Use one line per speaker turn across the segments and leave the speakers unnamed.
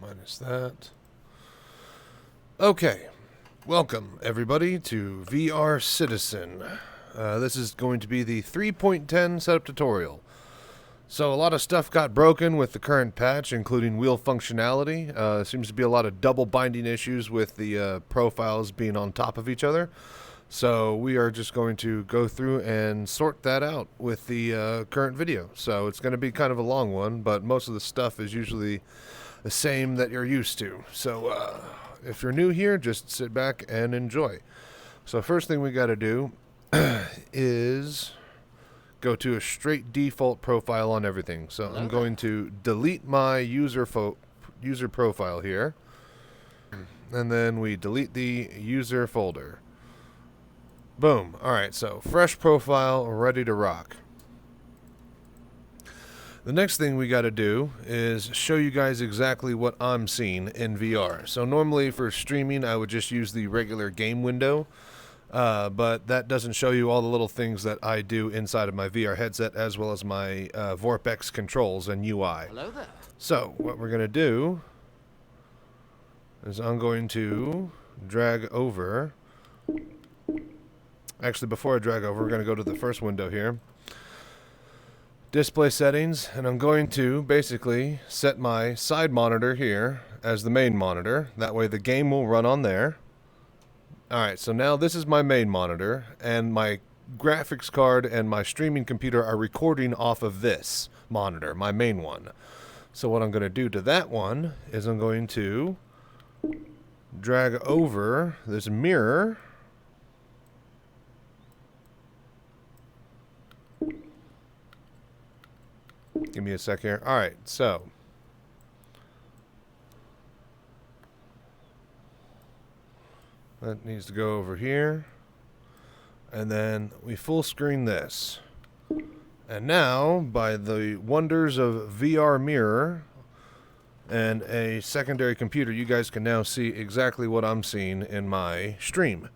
minus that. Okay, welcome everybody to VR Citizen. This is going to be the 3.10 setup tutorial. So a lot of stuff got broken with the current patch, including wheel functionality. Seems to be a lot of double binding issues with the profiles being on top of each other. So we are just going to go through and sort that out with the current video. So it's going to be kind of a long one, but most of the stuff is usually the same that you're used to. So if you're new here, just sit back and enjoy. So first thing we got to do is go to a straight default profile on everything. So I'm going to delete my user profile here, and then we delete the user folder. Boom. Alright, so fresh profile, ready to rock. The next thing we got to do is show you guys exactly what I'm seeing in VR. So normally for streaming I would just use the regular game window, but that doesn't show you all the little things that I do inside of my VR headset, as well as my VorpX controls and UI.
Hello there.
So what we're going to do is I'm going to drag over. Actually, before I drag over, we're going to go to the first window here. Display settings, and I'm going to basically set my side monitor here as the main monitor. That way the game will run on there. Alright, so now this is my main monitor, and my graphics card and my streaming computer are recording off of this monitor, my main one. So what I'm going to do to that one is I'm going to drag over this mirror. Give me a sec here. Alright, so that needs to go over here. And then we full screen this. And now, by the wonders of VR Mirror and a secondary computer, you guys can now see exactly what I'm seeing in my stream.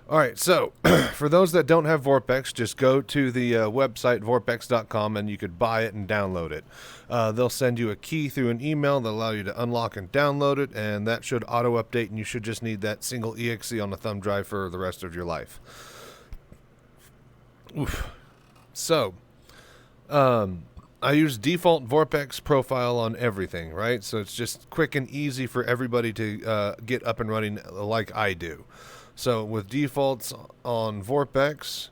Alright, so for those that don't have VorpX, just go to the website VorpX.com and you could buy it and download it. They'll send you a key through an email that'll allow you to unlock and download it, and that should auto-update, and you should just need that single exe on a thumb drive for the rest of your life. Oof. So, I use default VorpX profile on everything, right? So it's just quick and easy for everybody to get up and running like I do. So with defaults on VorpX,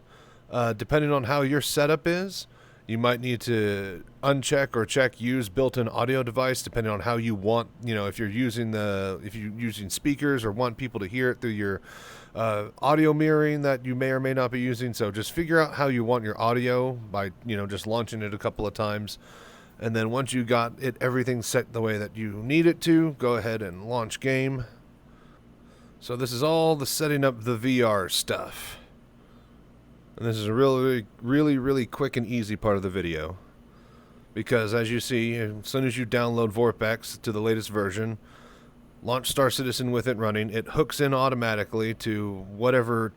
depending on how your setup is, you might need to uncheck or check use built-in audio device, depending on how you want, if you're using speakers or want people to hear it through your audio mirroring that you may or may not be using. So just figure out how you want your audio by, just launching it a couple of times. And then once you got everything set the way that you need it to, go ahead and launch game. So this is all the setting up the VR stuff. And this is a really quick and easy part of the video. Because as you see, as soon as you download VorpX to the latest version, launch Star Citizen with it running, it hooks in automatically to whatever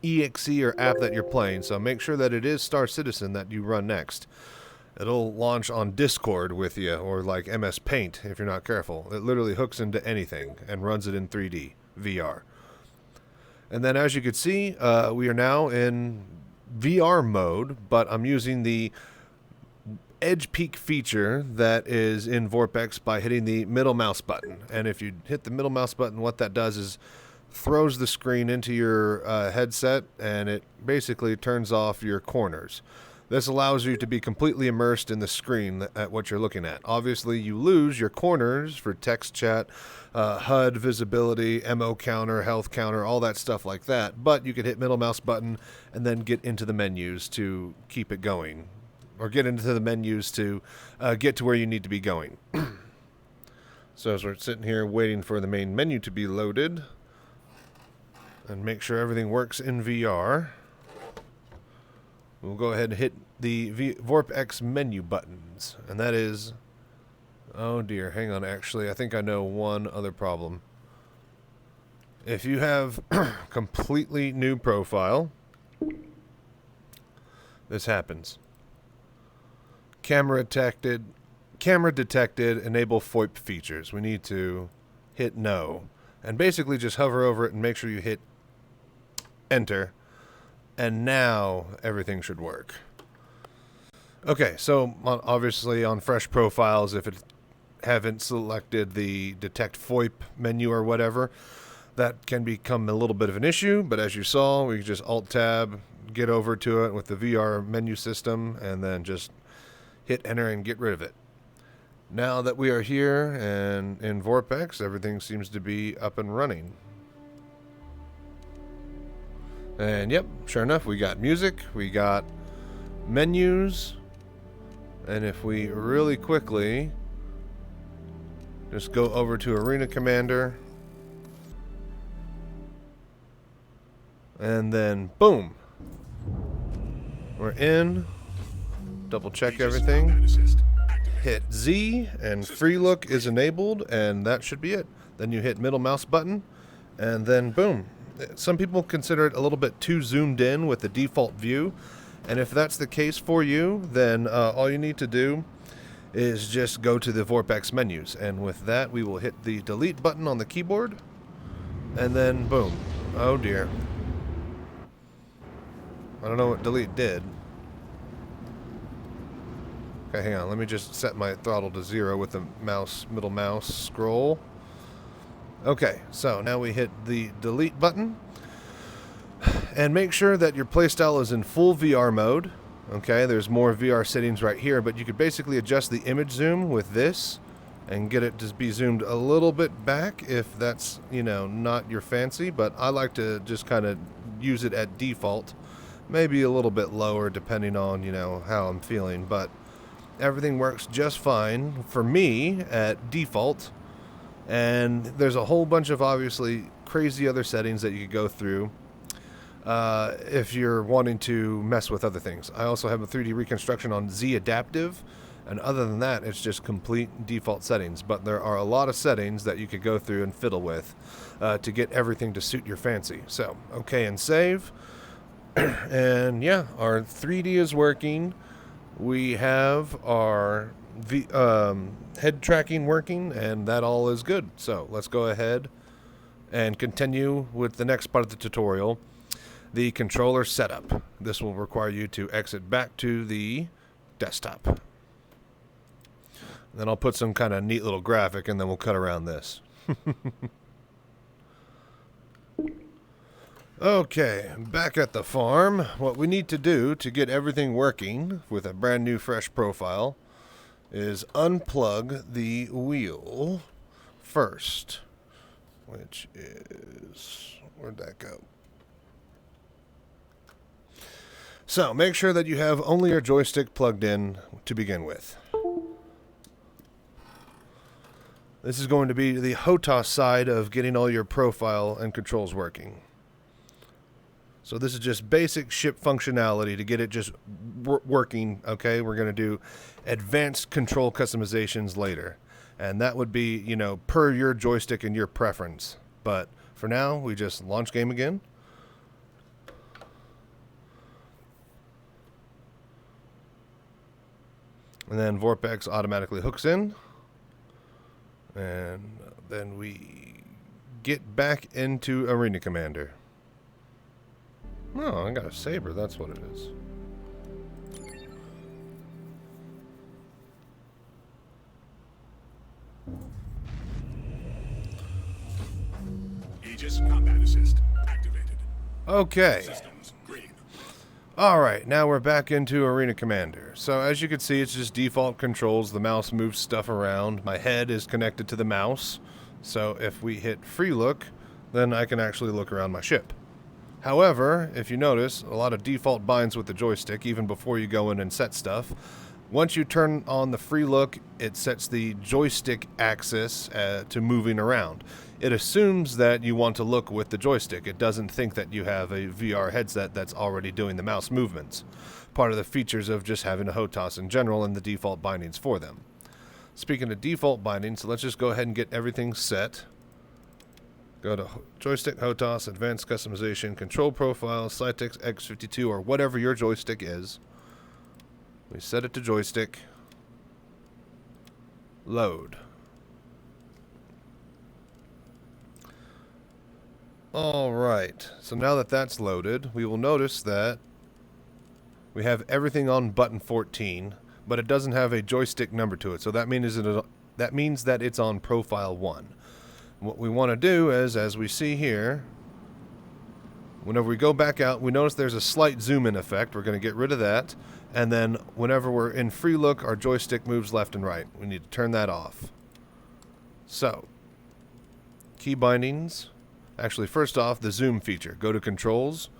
exe or app that you're playing. So make sure that it is Star Citizen that you run next. It'll launch on Discord with you, or like MS Paint if you're not careful. It literally hooks into anything and runs it in 3D VR. And then as you can see, we are now in VR mode, but I'm using the edge peek feature that is in VorpX by hitting the middle mouse button. And if you hit the middle mouse button, what that does is throws the screen into your headset, and it basically turns off your corners. This allows you to be completely immersed in the screen at what you're looking at. Obviously, you lose your corners for text chat, HUD, visibility, MO counter, health counter, all that stuff like that. But you can hit middle mouse button and then get into the menus to keep it going. Or get into the menus to get to where you need to be going. So as we're sitting here waiting for the main menu to be loaded, and make sure everything works in VR, we'll go ahead and hit the VorpX menu buttons. And that is... oh dear, hang on, actually, I think I know one other problem. If you have completely new profile, this happens. Camera detected, camera detected, enable VoIP features. We need to hit no. And basically just hover over it and make sure you hit enter. And now everything should work. Okay, so obviously on fresh profiles, if it haven't selected the detect VoIP menu or whatever, that can become a little bit of an issue. But as you saw, we just Alt-Tab, get over to it with the VR menu system, and then just hit enter and get rid of it. Now that we are here and in VorpX, everything seems to be up and running. And yep, sure enough, we got music, we got menus, and if we really quickly just go over to Arena Commander, and then boom, we're in. Double check everything, hit Z, and free look is enabled, and that should be it. Then you hit middle mouse button, and then boom. Some people consider it a little bit too zoomed in with the default view, and if that's the case for you, then all you need to do is just go to the VorpX menus, and with that we will hit the delete button on the keyboard, and then boom. Oh dear, I don't know what delete did. Okay, hang on, let me just set my throttle to 0 with the mouse, middle mouse scroll. Okay, so now we hit the delete button, and make sure that your playstyle is in full VR mode. Okay, there's more VR settings right here, but you could basically adjust the image zoom with this and get it to be zoomed a little bit back if that's, you know, not your fancy, but I like to just kind of use it at default, maybe a little bit lower depending on, you know, how I'm feeling, but everything works just fine for me at default. And there's a whole bunch of obviously crazy other settings that you could go through if you're wanting to mess with other things. I also have a 3D reconstruction on Z Adaptive, and other than that, it's just complete default settings. But there are a lot of settings that you could go through and fiddle with to get everything to suit your fancy. So, okay, and save. And yeah, our 3D is working. We have our head tracking working, and that all is good. So let's go ahead and continue with the next part of the tutorial, the controller setup. This will require you to exit back to the desktop. Then I'll put some kind of neat little graphic, and then we'll cut around this. Okay, back at the farm. What we need to do to get everything working with a brand new fresh profile is unplug the wheel first, which is, where'd that go? So make sure that you have only your joystick plugged in to begin with. This is going to be the HOTAS side of getting all your profile and controls working. So this is just basic ship functionality to get it just working, okay? We're going to do advanced control customizations later. And that would be, you know, per your joystick and your preference. But for now, we just launch game again. And then VorpX automatically hooks in. And then we get back into Arena Commander. Oh, I got a saber, that's what it is.
Aegis combat assist activated.
Okay.
Systems green.
Alright, now we're back into Arena Commander. So as you can see, it's just default controls. The mouse moves stuff around. My head is connected to the mouse. So if we hit free look, then I can actually look around my ship. However, if you notice, a lot of default binds with the joystick even before you go in and set stuff. Once you turn on the free look, it sets the joystick axis to moving around. It assumes that you want to look with the joystick. It doesn't think that you have a VR headset that's already doing the mouse movements. Part of the features of just having a HOTAS in general and the default bindings for them. Speaking of default bindings, let's just go ahead and get everything set. Go to Joystick, HOTAS, Advanced Customization, Control Profile, Cytex X-52, or whatever your joystick is. We set it to joystick. Load. Alright, so now that that's loaded, we will notice that we have everything on button 14, but it doesn't have a joystick number to it, so that means that it's on profile 1. What we want to do is, as we see here, whenever we go back out, we notice there's a slight zoom in effect. We're going to get rid of that, and then whenever we're in free look, our joystick moves left and right. We need to turn that off. So, key bindings. Actually, first off, the zoom feature. Go to Controls.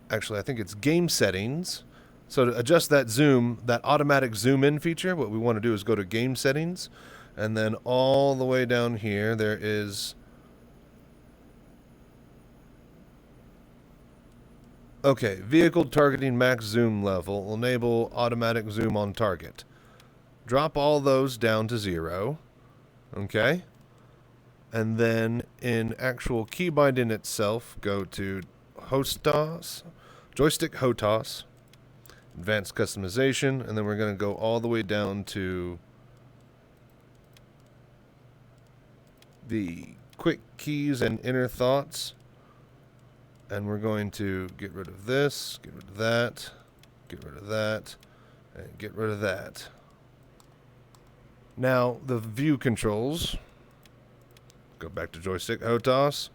Actually, I think it's Game Settings. So to adjust that zoom, that automatic zoom in feature, what we want to do is go to Game Settings, and then all the way down here, there is... Okay, Vehicle Targeting Max Zoom Level will enable automatic zoom on target. Drop all those down to 0. Okay. And then in actual key binding itself, go to HOTAS, Joystick HOTAS, Advanced Customization, and then we're going to go all the way down to the Quick Keys and Inner Thoughts. And we're going to get rid of this, get rid of that, get rid of that, and get rid of that. Now, the view controls... Go back to Joystick HOTAS.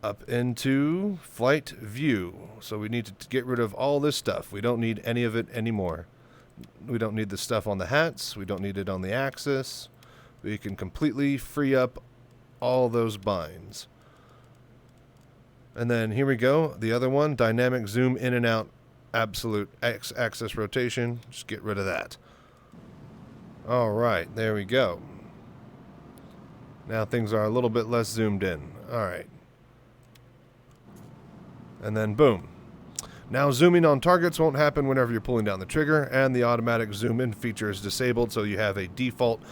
Up into Flight View. So we need to get rid of all this stuff. We don't need any of it anymore. We don't need the stuff on the hats. We don't need it on the axis. We can completely free up all those binds. And then here we go. The other one, Dynamic Zoom In and Out, Absolute X-axis Rotation. Just get rid of that. All right, there we go. Now things are a little bit less zoomed in. Alright. And then boom. Now zooming on targets won't happen whenever you're pulling down the trigger, and the automatic zoom in feature is disabled, so you have a default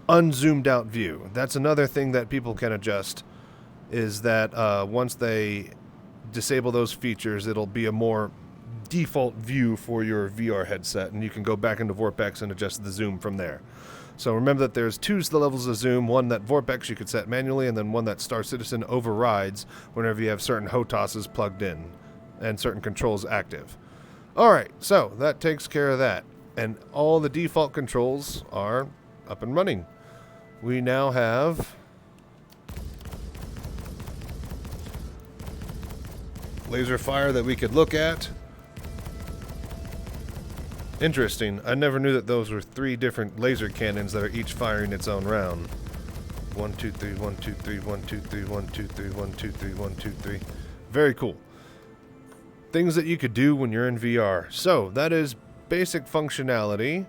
unzoomed out view. That's another thing that people can adjust, is that once they disable those features, it'll be a more default view for your VR headset, and you can go back into VorpX and adjust the zoom from there. So remember that there's two levels of zoom, one that VorpX you could set manually, and then one that Star Citizen overrides whenever you have certain HOTASs plugged in and certain controls active. Alright, so that takes care of that. And all the default controls are up and running. We now have laser fire that we could look at. Interesting. I never knew that those were 3 different laser cannons that are each firing its own round. 1, 2, 3, 1, 2, 3, 1, 2, 3, 1, 2, 3, 1, 2, 3, 1, 2, 3. Very cool. Things that you could do when you're in VR. So, that is basic functionality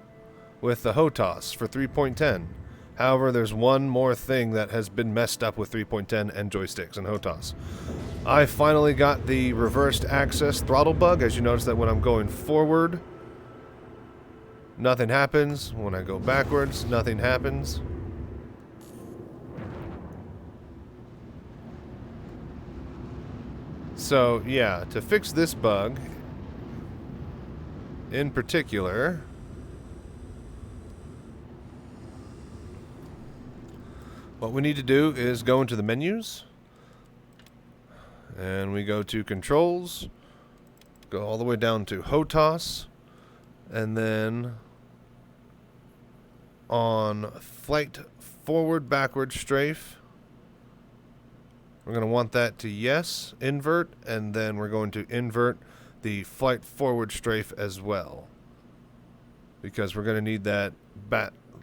with the HOTAS for 3.10. However, there's one more thing that has been messed up with 3.10 and joysticks and HOTAS. I finally got the reversed access throttle bug. As you notice that when I'm going forward, nothing happens. When I go backwards, nothing happens. So, yeah, to fix this bug, in particular, what we need to do is go into the menus, and we go to Controls, go all the way down to HOTAS, and then on Flight Forward Backward Strafe, we're going to want that to yes, invert, and then we're going to invert the Flight Forward Strafe as well, because we're going to need that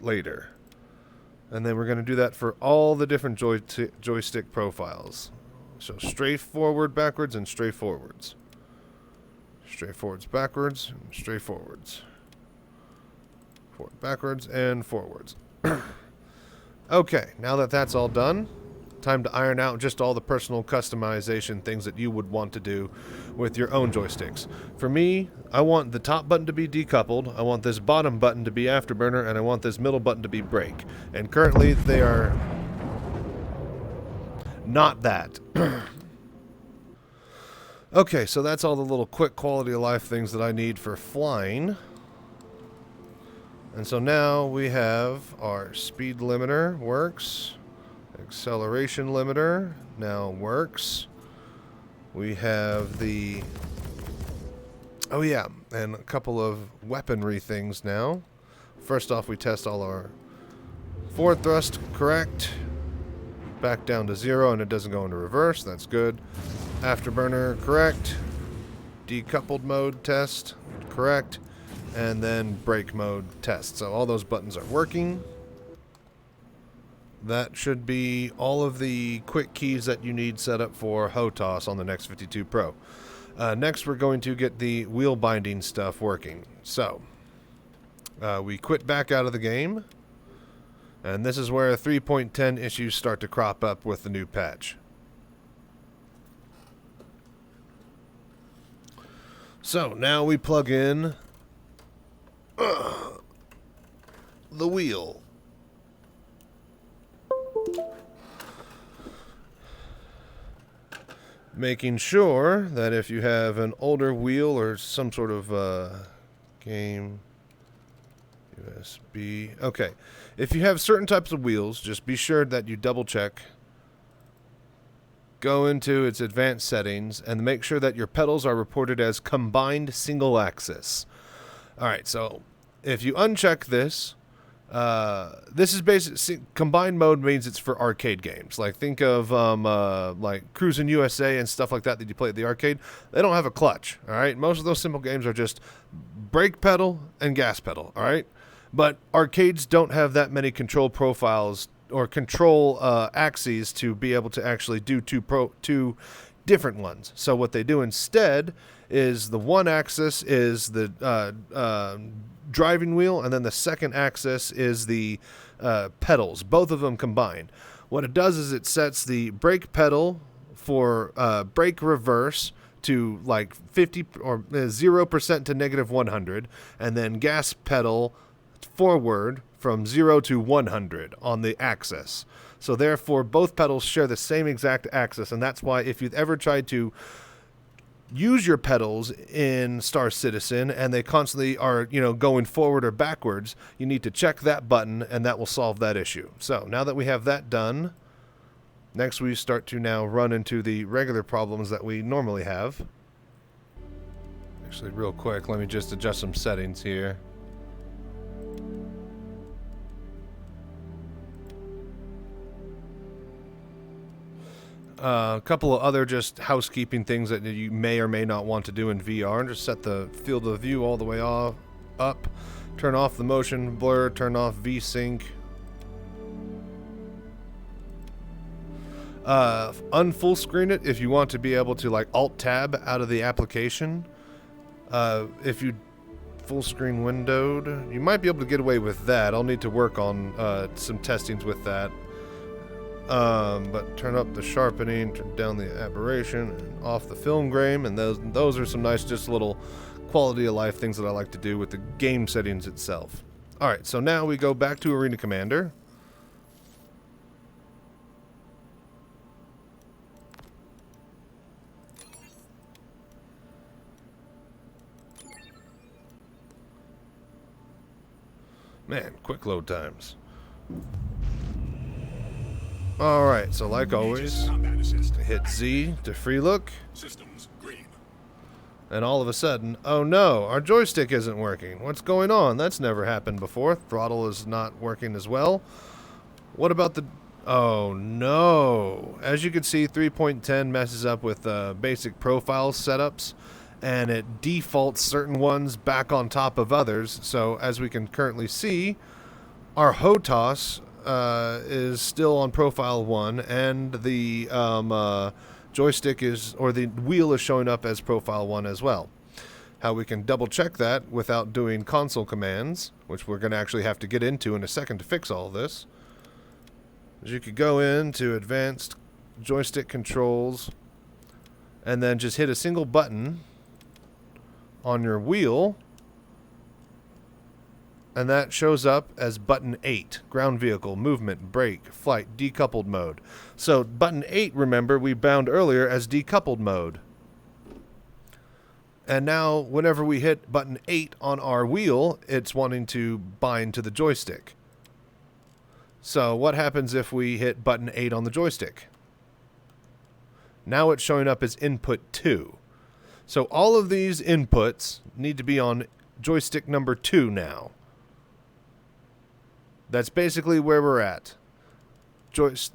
later. And then we're going to do that for all the different joystick profiles. So strafe forward, backwards, and strafe forwards. Strafe forwards, backwards, and strafe forwards. Forward, backwards, and forwards. Okay, now that that's all done, time to iron out just all the personal customization things that you would want to do with your own joysticks. For me, I want the top button to be decoupled, I want this bottom button to be afterburner, and I want this middle button to be brake. And currently they are not that. Okay, so that's all the little quick quality of life things that I need for flying. And so now we have our speed limiter works. Acceleration limiter now works. We have the... Oh yeah, and a couple of weaponry things now. First off, we test all our forward thrust correct. Back down to 0 and it doesn't go into reverse. That's good. Afterburner correct. Decoupled mode test correct. And then brake mode test. So all those buttons are working. That should be all of the quick keys that you need set up for HOTAS on the X-52 Pro. Next, we're going to get the wheel binding stuff working. So, we quit back out of the game. And this is where 3.10 issues start to crop up with the new patch. So, now we plug in the wheel. Making sure that if you have an older wheel or some sort of game USB. Okay. If you have certain types of wheels, just be sure that you double check. Go into its advanced settings and make sure that your pedals are reported as combined single axis. Alright, so if you uncheck this, this is basically combined mode means it's for arcade games. Like think of like Cruisin' USA and stuff like that that you play at the arcade. They don't have a clutch. All right, most of those simple games are just brake pedal and gas pedal. All right, but arcades don't have that many control profiles or control axes to be able to actually do two different ones. So what they do instead is the one axis is the driving wheel, and then the second axis is the pedals, both of them combined. What it does is it sets the brake pedal for brake reverse to like 50 or 0% to negative 100, and then gas pedal forward from 0 to 100 on the axis. So therefore, both pedals share the same exact axis, and that's why if you've ever tried to use your pedals in Star Citizen and they constantly are, going forward or backwards, you need to check that button and that will solve that issue. So now that we have that done, next we start to now run into the regular problems that we normally have. Actually, real quick, let me just adjust some settings here. A couple of other just housekeeping things that you may or may not want to do in VR. And just set the field of view all the way up. Turn off the motion blur. Turn off VSync. Unfull screen it if you want to be able to like Alt-Tab out of the application. If you full screen windowed, you might be able to get away with that. I'll need to work on some testings with that. But turn up the sharpening, turn down the aberration, and off the film grain, and those are some nice just little quality of life things that I like to do with the game settings itself. Alright, so now we go back to Arena Commander. Man, quick load times. Alright, so like always, hit Z to free look.
Systems green.
And all of a sudden, oh no, our joystick isn't working. What's going on? That's never happened before. Throttle is not working as well. What about the... Oh no. As you can see, 3.10 messes up with basic profile setups, and it defaults certain ones back on top of others. So as we can currently see, our HOTAS is still on profile 1, and the joystick is, or the wheel is showing up as profile 1 as well. How we can double check that without doing console commands, which we're going to actually have to get into in a second to fix all this, is you could go into advanced joystick controls and then just hit a single button on your wheel, and that shows up as button 8, ground vehicle, movement, brake, flight, decoupled mode. So button 8, remember, we bound earlier as decoupled mode. And now whenever we hit button 8 on our wheel, it's wanting to bind to the joystick. So what happens if we hit button 8 on the joystick? Now it's showing up as input 2. So all of these inputs need to be on joystick number 2 now. That's basically where we're at. The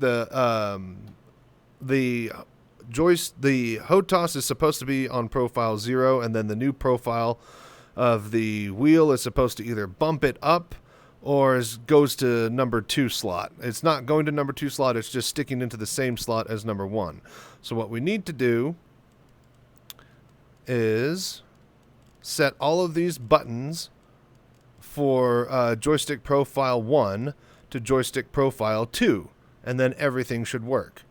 HOTAS is supposed to be on profile 0, and then the new profile of the wheel is supposed to either bump it up or goes to number 2 slot. It's not going to number 2 slot, it's just sticking into the same slot as number 1. So what we need to do is set all of these buttons for joystick profile 1 to joystick profile 2, and then everything should work.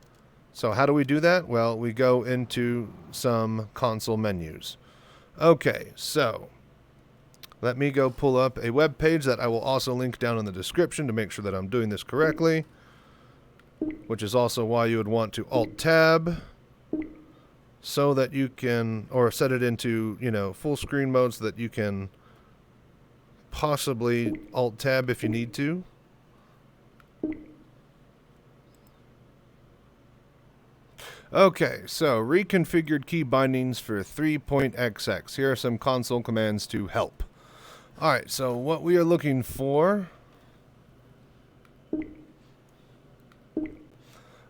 So how do we do that? Well, we go into some console menus. Okay, so let me go pull up a web page that I will also link down in the description to make sure that I'm doing this correctly, which is also why you would want to Alt-Tab so that you can, or set it into, full screen mode so that you can possibly Alt-Tab if you need to. Okay, so reconfigured key bindings for 3.xx. Here are some console commands to help. Alright, so what we are looking for...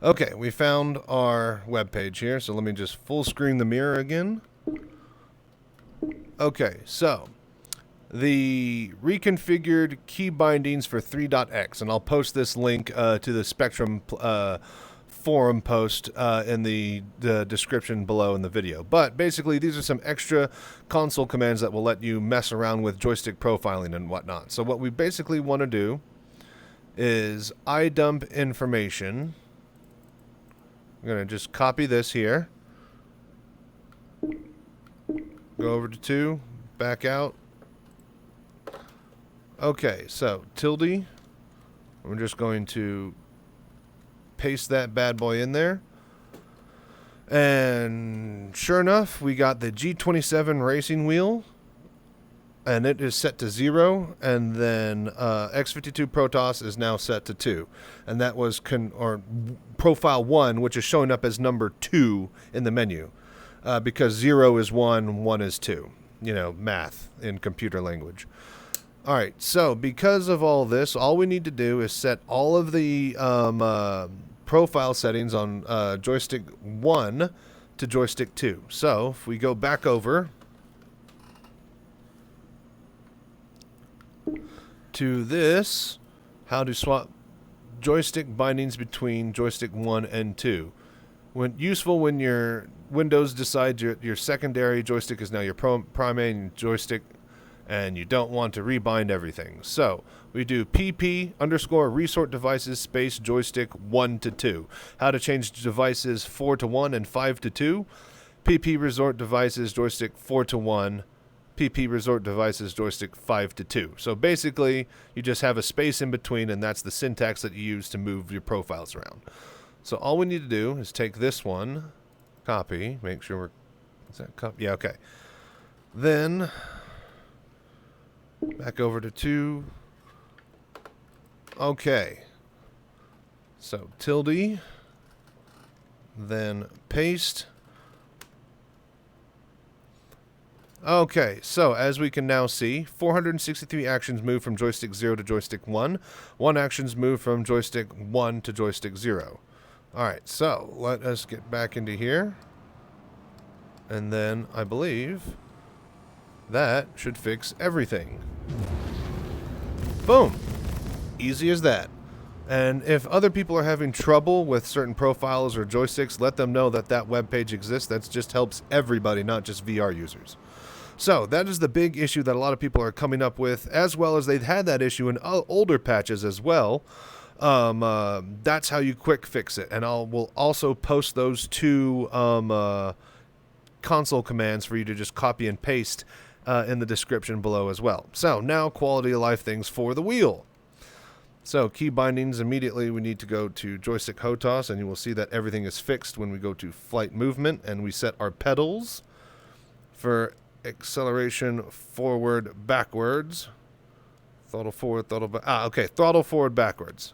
Okay, we found our web page here, so let me just full screen the mirror again. Okay, so the reconfigured key bindings for 3.x, and I'll post this link to the Spectrum forum post in the description below in the video. But basically, these are some extra console commands that will let you mess around with joystick profiling and whatnot. So what we basically want to do is idump information. I'm going to just copy this here. Go over to 2, back out. Okay, so tilde. We're just going to paste that bad boy in there. And sure enough, we got the G27 racing wheel. And it is set to 0. And then X-52 Protoss is now set to 2. And that was profile 1, which is showing up as number 2 in the menu. Because 0 is 1, 1 is 2. Math in computer language. Alright, so because of all this, all we need to do is set all of the profile settings on joystick 1 to joystick 2. So if we go back over to this, how to swap joystick bindings between joystick 1 and 2. Useful when your Windows decides your secondary joystick is now your primary joystick, and you don't want to rebind everything. So we do pp_resort devices space joystick 1 to 2. How to change devices 4 to 1 and 5 to 2. pp resort devices joystick 4 to 1. pp resort devices joystick 5 to 2. So basically, you just have a space in between, and that's the syntax that you use to move your profiles around. So all we need to do is take this one, copy, make sure we're... Is that copy? Yeah, okay. Then... back over to 2. Okay. So tilde. Then paste. Okay, so as we can now see, 463 actions move from joystick 0 to joystick 1. 1 actions move from joystick 1 to joystick 0. Alright, so let us get back into here. And then I believe that should fix everything. Boom. Easy as that. And if other people are having trouble with certain profiles or joysticks, let them know that that web page exists. That just helps everybody, not just VR users. So that is the big issue that a lot of people are coming up with, as well as they've had that issue in older patches as well. That's how you quick fix it. And we'll also post those 2 console commands for you to just copy and paste in the description below as well. So now quality of life things for the wheel. So key bindings, immediately we need to go to joystick HOTAS, and you will see that everything is fixed when we go to flight movement and we set our pedals for acceleration forward backwards. Throttle forward, throttle back. Okay, throttle forward backwards.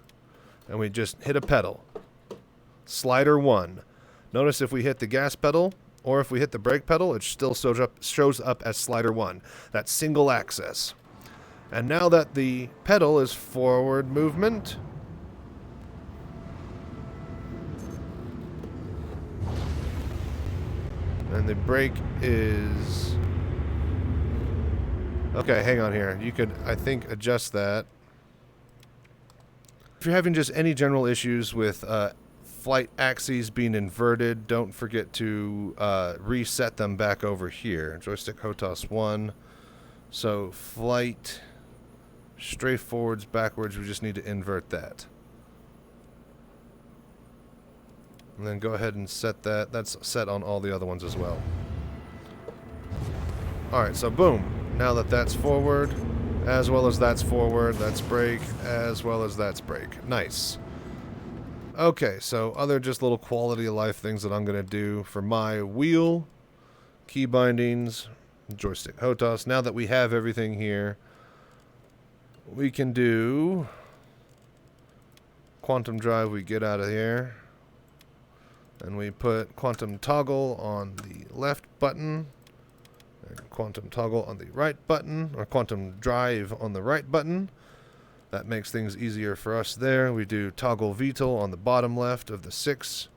And we just hit a pedal. Slider 1. Notice if we hit the gas pedal or if we hit the brake pedal, it still shows up as slider 1. That's single access. And now that the pedal is forward movement, and the brake is... Okay, hang on here. You could, I think, adjust that. If you're having just any general issues with flight axes being inverted, don't forget to reset them back over here. Joystick HOTAS 1. So flight straight forwards, backwards, we just need to invert that. And then go ahead and set that. That's set on all the other ones as well. Alright, so boom. Now that that's forward, as well as that's forward, that's brake, as well as that's brake. Nice. Okay, so other just little quality of life things that I'm going to do for my wheel, key bindings, joystick HOTAS. Now that we have everything here, we can do quantum drive. We get out of here, and we put quantum toggle on the left button, and quantum toggle on the right button, or quantum drive on the right button. That makes things easier for us there. We do toggle VTOL on the bottom left of the 6.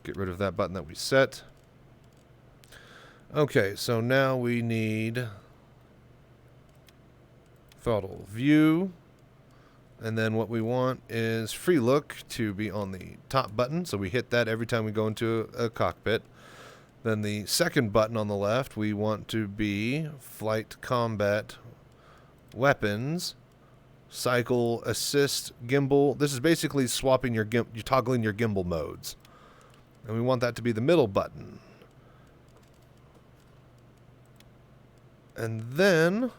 Get rid of that button that we set. Okay, so now we need throttle view, and then what we want is free look to be on the top button, so we hit that every time we go into a cockpit. Then the second button on the left, we want to be flight combat weapons, cycle assist gimbal. This is basically swapping you're toggling your gimbal modes, and we want that to be the middle button. And then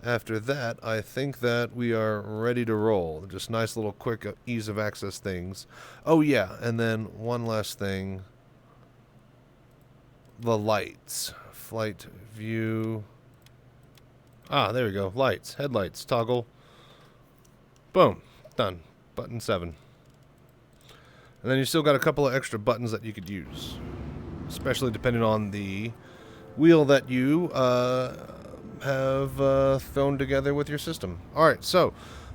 after that, I think that we are ready to roll. Just nice little quick ease of access things. Oh yeah, and then one last thing. The lights. Flight view. Ah, there we go. Lights. Headlights. Toggle. Boom. Done. Button 7. And then you still got a couple of extra buttons that you could use, especially depending on the wheel that you have thrown together with your system. Alright, so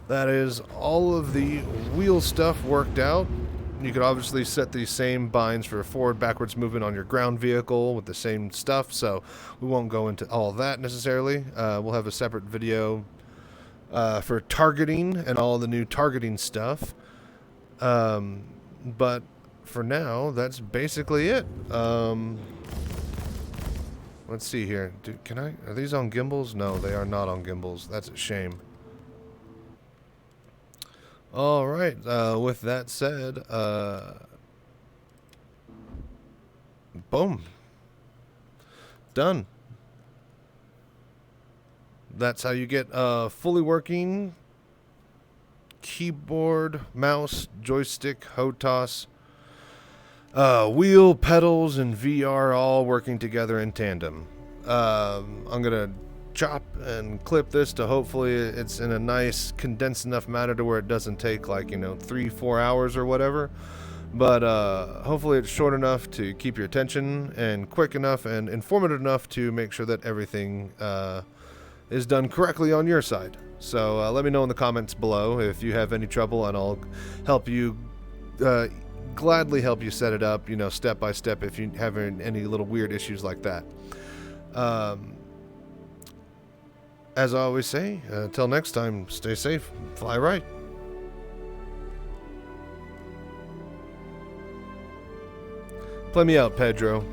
that is all of the wheel stuff worked out. You could obviously set the same binds for forward, backwards movement on your ground vehicle with the same stuff, so we won't go into all that necessarily. We'll have a separate video for targeting and all the new targeting stuff. But for now, that's basically it. Let's see here. Are these on gimbals? No, they are not on gimbals. That's a shame. Alright, with that said, boom. Done. That's how you get fully working keyboard, mouse, joystick, HOTAS, wheel, pedals, and VR all working together in tandem. I'm going to chop and clip this to hopefully it's in a nice condensed enough manner to where it doesn't take like 3-4 hours or whatever, but hopefully it's short enough to keep your attention and quick enough and informative enough to make sure that everything is done correctly on your side. So let me know in the comments below if you have any trouble, and I'll help you gladly help you set it up step by step if you have any little weird issues like that. As I always say, until next time, stay safe, fly right. Play me out, Pedro.